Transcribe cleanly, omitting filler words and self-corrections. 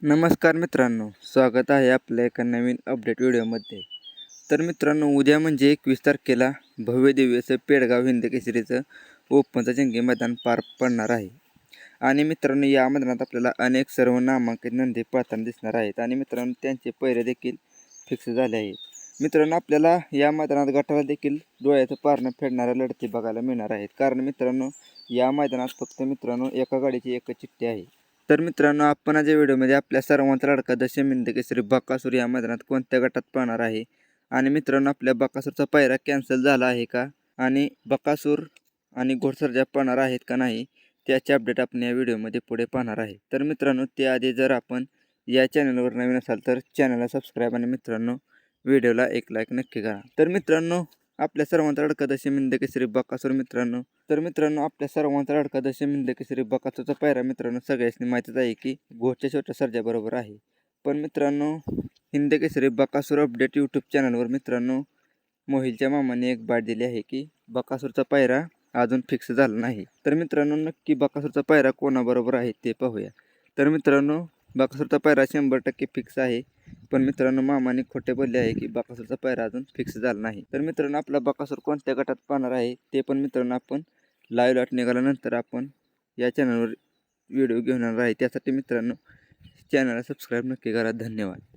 नमस्कार मित्रांनो, स्वागत आहे आपल्या एका नवीन अपडेट व्हिडिओमध्ये. तर मित्रांनो, उद्या म्हणजे 21 तारखेला भव्य दिव्य असं पेडगाव हिंद केसरीचं ओपनचं जंगी मैदान पार पडणार आहे. आणि मित्रांनो, या मैदानात आपल्याला अनेक सर्व नामांकित नंदी पळताना दिसणार आहेत आणि मित्रांनो त्यांचे पैरे देखील फिक्स झाले आहेत. मित्रांनो, आपल्याला या मैदानात गटाला देखील डोळ्याचं पारणं फेडणाऱ्या लढती बघायला मिळणार आहेत. कारण मित्रांनो, या मैदानात फक्त मित्रांनो एका गाडीची एकच चिठ्ठी आहे. तर मित्रांनो, आपण आज या व्हिडिओमध्ये आपल्या सर्वांचा लाडका दशम हिंद केसरी बकासूर या मैदानात कोणत्या गटात पळणार आहे आणि मित्रांनो आपल्या बकासूरचा पायरा कॅन्सल झाला आहे का आणि बकासूर आणि घोडसर्जा पळणार आहेत का नाही त्याचे अपडेट आपण या व्हिडिओमध्ये पुढे पाहणार आहे. तर मित्रांनो, त्याआधी जर आपण या चॅनलवर नवीन असाल तर चॅनलला सबस्क्राईब आणि मित्रांनो व्हिडिओला एक लाईक नक्की करा. तर मित्रांनो, आपल्या सर्वांचा लाडका दशम हिंद केसरी बकासूर आपल्या सर्वांचा लाडका दशम हिंद केसरी बकासूरचा पायरा मित्रांनो सगळ्यांनी माहितीच आहे की घोडच्या छोट्या सर्जा बरोबर आहे. पण मित्रांनो, हिंद केसरी बकासूर अपडेट यूट्यूब चॅनलवर मित्रांनो मोहिलच्या मामाने एक बाट दिली आहे की बकासूरचा पायरा अजून फिक्स झाला नाही. तर मित्रांनो, नक्की बकासूरचा पायरा कोणाबरोबर आहे ते पाहूया. तर मित्रांनो, बकासूरचा पायरा 100% फिक्स आहे. पण मित्रांनो, मामाने खोटे बोलले आहे की बकासूरचा पायरा अजून फिक्स झाला नाही. तर मित्रांनो, आपला बकासूर कोणत्या गटात पाहणार आहे ते पण मित्रांनो आपण लाईव्ह लॉट निघाल्यानंतर आपण या चॅनलवर व्हिडिओ घेऊन येणार आहे. त्यासाठी मित्रांनो चॅनलला सबस्क्राईब नक्की करा. धन्यवाद.